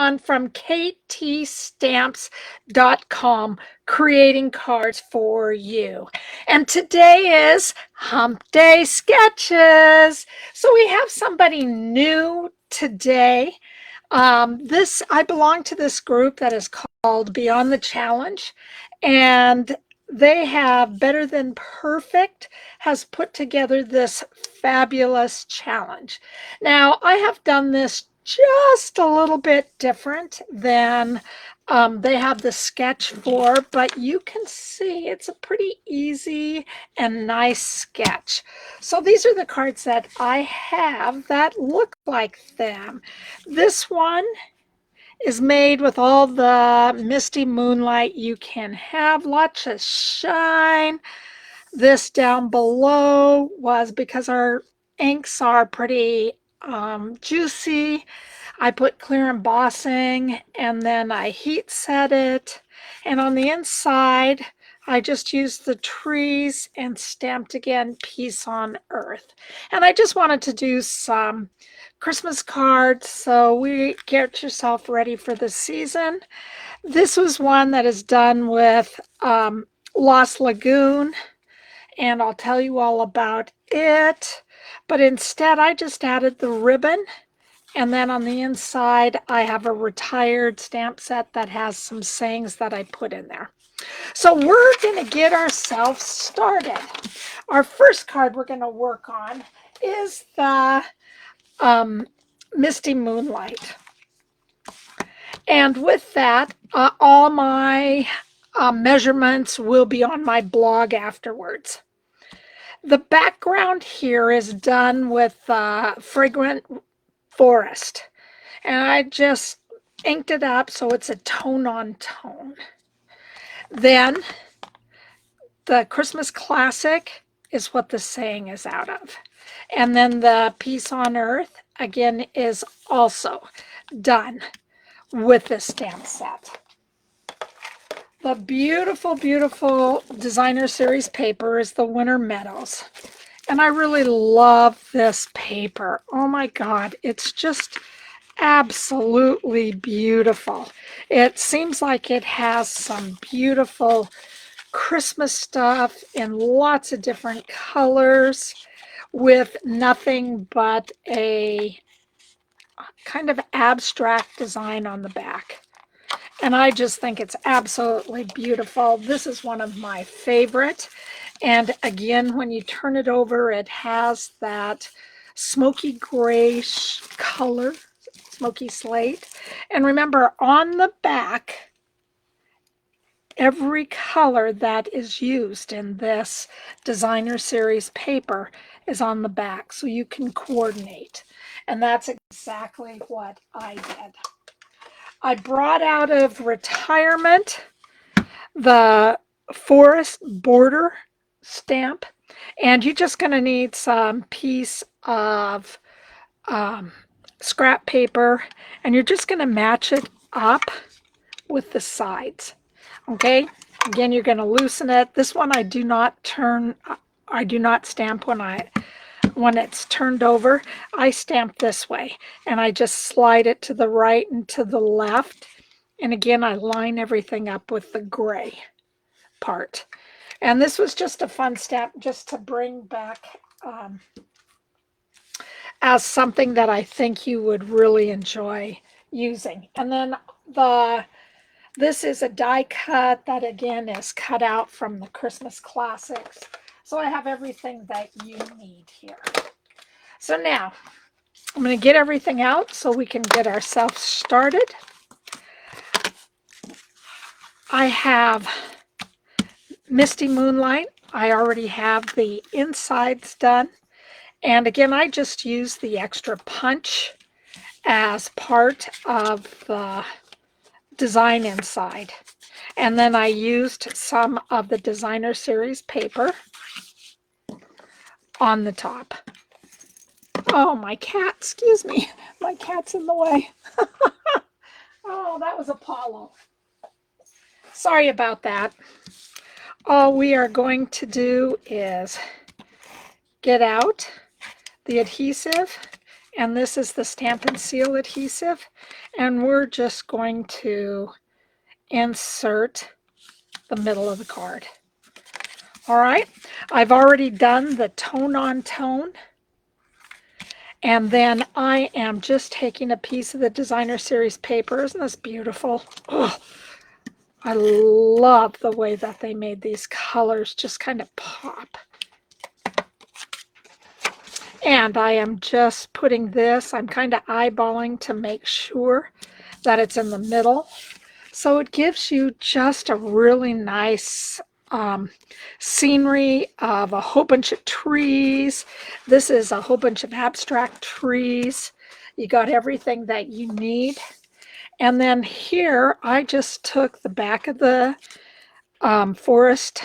Dawn from ktstamps.com, creating cards for you. And today is Hump Day Sketches. So we have somebody new today. I belong to this group that is called Beyond the Challenge, and they have Better Than Perfect has put together this fabulous challenge. Now, I have done this just a little bit different than they have the sketch for, but you can see it's a pretty easy and nice sketch. So these are the cards that I have that look like them. This one is made with all the Misty Moonlight you can have, lots of shine. This down below was because our inks are pretty juicy. I put clear embossing and then I heat set it. And on the inside, I just used the trees and stamped again, Peace on Earth. And I just wanted to do some Christmas cards, so we get yourself ready for the season. This was one that is done with Lost Lagoon, and I'll tell you all about it. But instead, I just added the ribbon, and then on the inside, I have a retired stamp set that has some sayings that I put in there. So we're going to get ourselves started. Our first card we're going to work on is the Misty Moonlight. And with that, all my measurements will be on my blog afterwards. The background here is done with Fragrant Forrest. And I just inked it up so it's a tone on tone. Then the Christmas Classic is what the saying is out of. And then the Peace on Earth, again, is also done with this stamp set. The beautiful, beautiful designer series paper is the Winter Meadows. And I really love this paper. Oh my God, it's just absolutely beautiful. It seems like it has some beautiful Christmas stuff in lots of different colors with nothing but a kind of abstract design on the back. And I just think it's absolutely beautiful. This is one of my favorite. And again, when you turn it over, it has that smoky grayish color, smoky slate. And remember, on the back, every color that is used in this designer series paper is on the back, so you can coordinate. And that's exactly what I did. I brought out of retirement the Forrest border stamp, and you're just going to need some piece of scrap paper, and you're just going to match it up with the sides. Okay, again, you're going to loosen it. This one I do not stamp when it's turned over. I stamp this way, and I just slide it to the right and to the left. And again, I line everything up with the gray part. And this was just a fun stamp just to bring back as something that I think you would really enjoy using. And then this is a die cut that again is cut out from the Christmas Classics. So I have everything that you need here. So now I'm going to get everything out so we can get ourselves started. I have Misty Moonlight. I already have the insides done. And again, I just used the extra punch as part of the design inside. And then I used some of the designer series paper on the top. Oh, my cat, excuse me. My cat's in the way. Oh, that was Apollo. Sorry about that. All we are going to do is get out the adhesive And this is the Stampin' Seal adhesive. And we're just going to insert the middle of the card. All right, I've already done the tone on tone. And then I am just taking a piece of the Designer Series paper. Isn't this beautiful? Oh, I love the way that they made these colors just kind of pop. And I am just putting this, I'm kind of eyeballing to make sure that it's in the middle. So it gives you just a really nice scenery of a whole bunch of trees. This is a whole bunch of abstract trees. You got everything that you need. And then here, I just took the back of the Forrest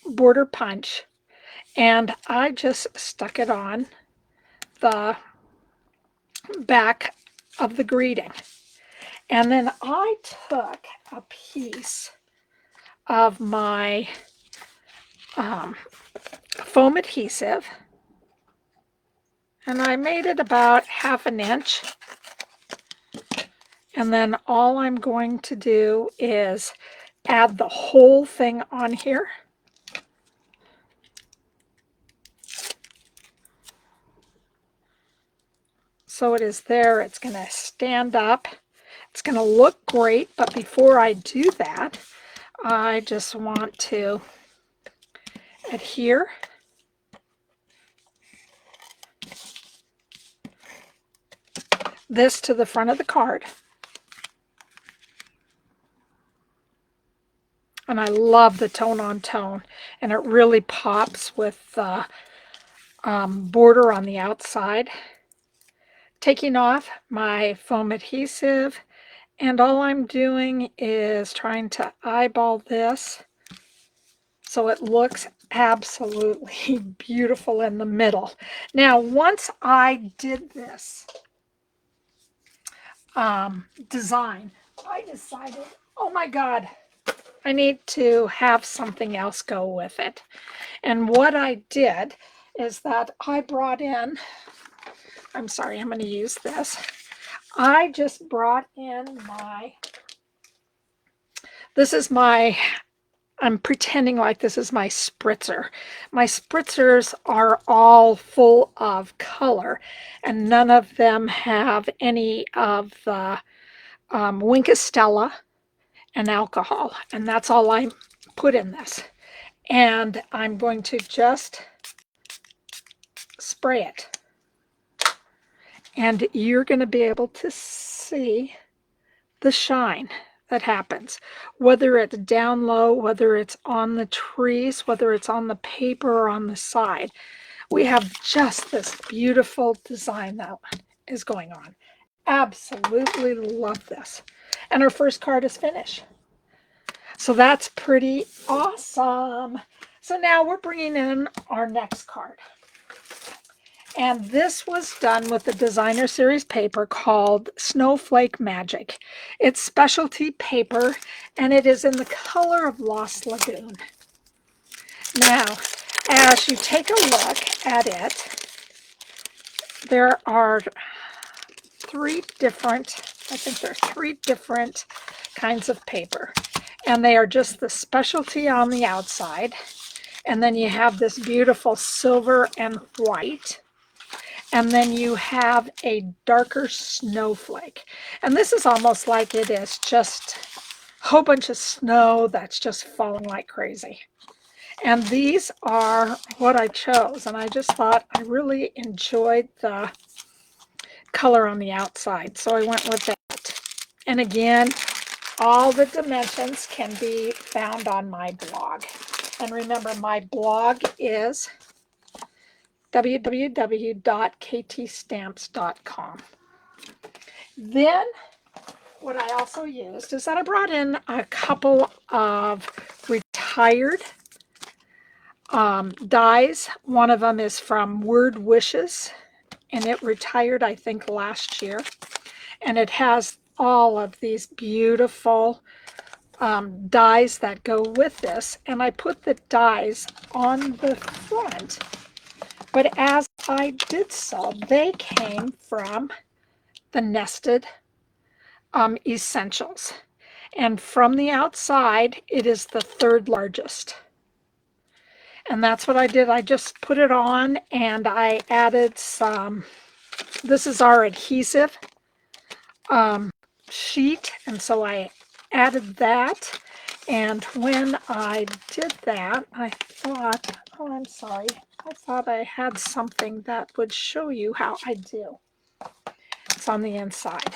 border punch, and I just stuck it on the back of the greeting. And then I took a piece of my foam adhesive, and I made it about 1/2 inch. And then all I'm going to do is add the whole thing on here. So it is there. It's going to stand up. It's going to look great. But before I do that, I just want to adhere this to the front of the card. And I love the tone on tone, and it really pops with the border on the outside. Taking off my foam adhesive, and all I'm doing is trying to eyeball this so it looks absolutely beautiful in the middle. Now, once I did this design, I decided, oh my God, I need to have something else go with it. And what I did is that I brought in, I'm sorry, I'm going to use this. I just brought in I'm pretending like this is my spritzer. My spritzers are all full of color, and none of them have any of the Stella and alcohol, and that's all I put in this. And I'm going to just spray it, and you're going to be able to see the shine that happens, whether it's down low, whether it's on the trees, whether it's on the paper or on the side. We have just this beautiful design that is going on. Absolutely love this. And our first card is finished. So that's pretty awesome. So now we're bringing in our next card. And this was done with the Designer Series paper called Snowflake Magic. It's specialty paper, and it is in the color of Lost Lagoon. Now, as you take a look at it, there are three different kinds of paper. And they are just the specialty on the outside. And then you have this beautiful silver and white. And then you have a darker snowflake. And this is almost like it is just a whole bunch of snow that's just falling like crazy. And these are what I chose. And I just thought I really enjoyed the color on the outside. So I went with that. And again, all the dimensions can be found on my blog. And remember, my blog is www.ktstamps.com. Then what I also used is that I brought in a couple of retired dies. One of them is from Word Wishes, and it retired, I think, last year. And it has all of these beautiful dies that go with this. And I put the dies on the front. But as I did so, they came from the Nested Essentials. And from the outside, it is the third largest. And that's what I did. I just put it on and I added some, this is our adhesive sheet. And so I added that. And when I did that, I thought, oh, I'm sorry. I thought I had something that would show you how I do. It's on the inside.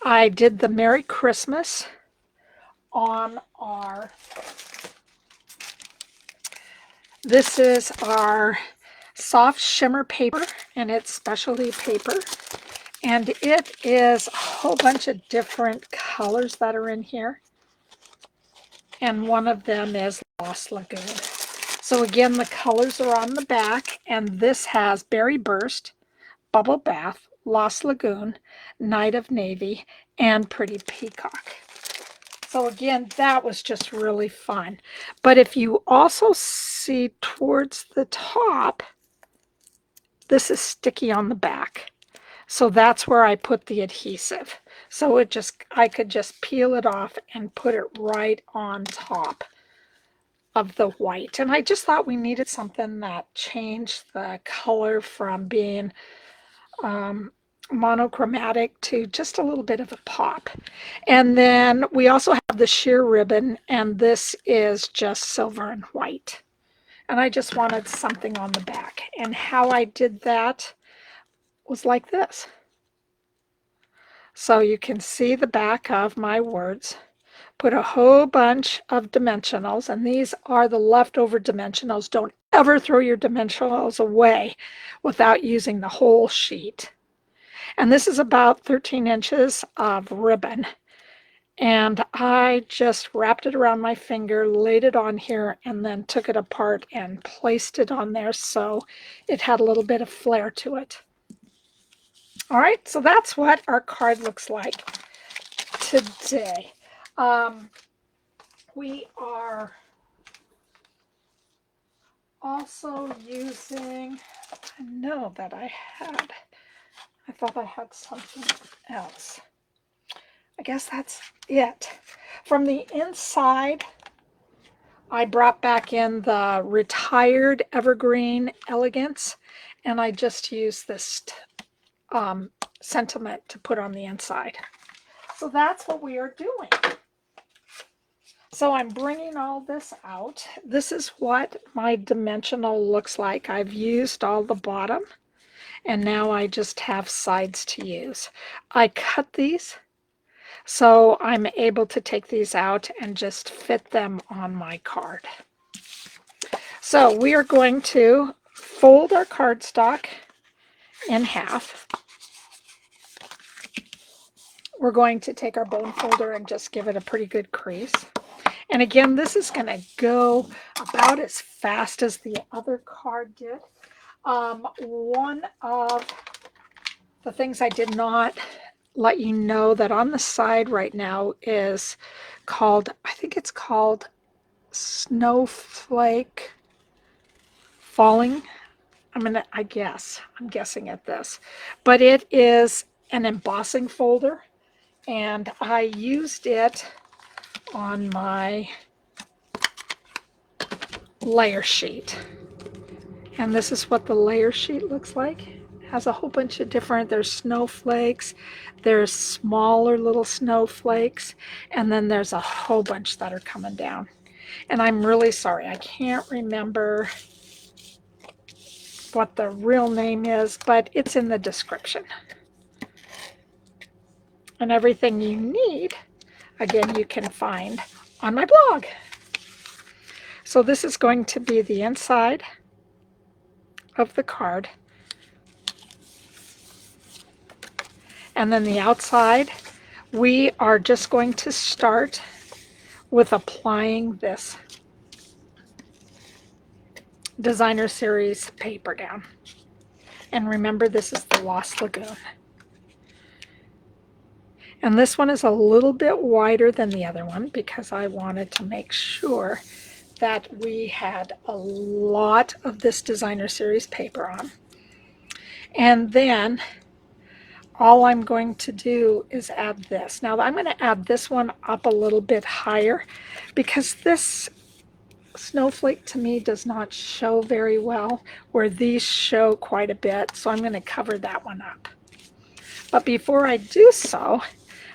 I did the Merry Christmas on our, this is our soft shimmer paper, and it's specialty paper. And it is a whole bunch of different colors that are in here. And one of them is Lost Lagoon. So again, the colors are on the back, and this has Berry Burst, Bubble Bath, Lost Lagoon, Night of Navy, and Pretty Peacock. So again, that was just really fun. But if you also see towards the top, this is sticky on the back. So that's where I put the adhesive. So it just, I could just peel it off and put it right on top of the white. And I just thought we needed something that changed the color from being monochromatic to just a little bit of a pop. And then we also have the sheer ribbon, and this is just silver and white. And I just wanted something on the back. And how I did that was like this. So you can see the back of my words. Put a whole bunch of dimensionals, and these are the leftover dimensionals. Don't ever throw your dimensionals away without using the whole sheet. And this is about 13 inches of ribbon. And I just wrapped it around my finger, laid it on here, and then took it apart and placed it on there so it had a little bit of flair to it. All right, so that's what our card looks like today. We are also using, I know that I thought I had something else. I guess that's it. From the inside, I brought back in the retired Evergreen Elegance, and I just used this sentiment to put on the inside. So that's what we are doing. So I'm bringing all this out. This is what my dimensional looks like. I've used all the bottom, and now I just have sides to use. I cut these, so I'm able to take these out and just fit them on my card. So we are going to fold our cardstock in half. We're going to take our bone folder and just give it a pretty good crease. And again, this is going to go about as fast as the other card did. One of the things I did not let you know that on the side right now is called, I think it's called Snowflake Falling. I'm guessing at this, but it is an embossing folder, and I used it on my layer sheet. And this is what the layer sheet looks like. It has a whole bunch of different, there's snowflakes, there's smaller little snowflakes, and then there's a whole bunch that are coming down. And I'm really sorry, I can't remember what the real name is, but it's in the description. And everything you need, again, you can find on my blog. So this is going to be the inside of the card. And then the outside, we are just going to start with applying this Designer Series paper down. And remember, this is the Lost Lagoon. And this one is a little bit wider than the other one because I wanted to make sure that we had a lot of this designer series paper on. And then all I'm going to do is add this. Now I'm going to add this one up a little bit higher because this snowflake to me does not show very well, where these show quite a bit. So I'm going to cover that one up. But before I do so,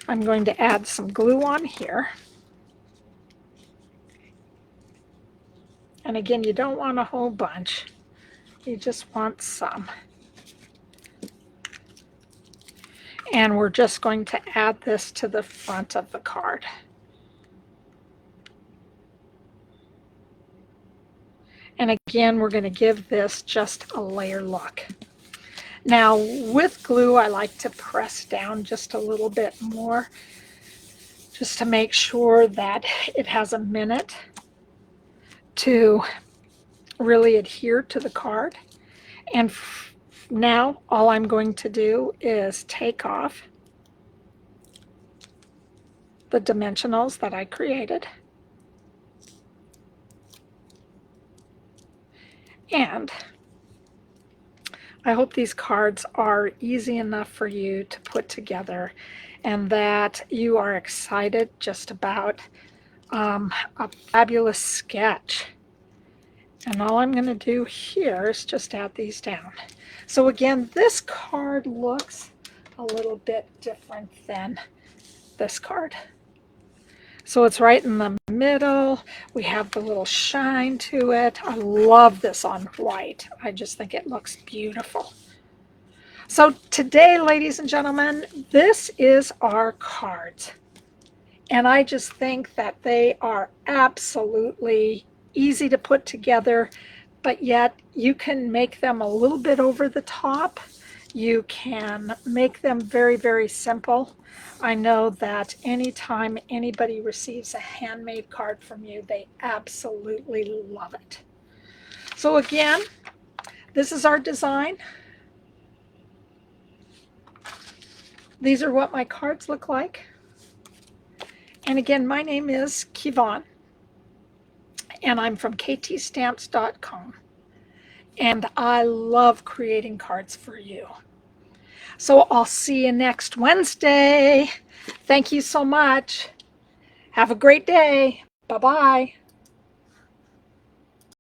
I'm going to add some glue on here. And again, you don't want a whole bunch. You just want some. And we're just going to add this to the front of the card. And again, we're going to give this just a layer look. Now, with glue, I like to press down just a little bit more, just to make sure that it has a minute to really adhere to the card. And now all I'm going to do is take off the dimensionals that I created. And I hope these cards are easy enough for you to put together and that you are excited just about a fabulous sketch. And all I'm going to do here is just add these down. So again, this card looks a little bit different than this card. So it's right in the middle. We have the little shine to it. I love this on white. I just think it looks beautiful. So today, ladies and gentlemen, this is our cards. And I just think that they are absolutely easy to put together, but yet you can make them a little bit over the top. You can make them very, very simple. I know that anytime anybody receives a handmade card from you, they absolutely love it. So again, this is our design. These are what my cards look like. And again, my name is Kevon, and I'm from ktstamps.com. And I love creating cards for you. So I'll see you next Wednesday. Thank you so much. Have a great day. Bye-bye.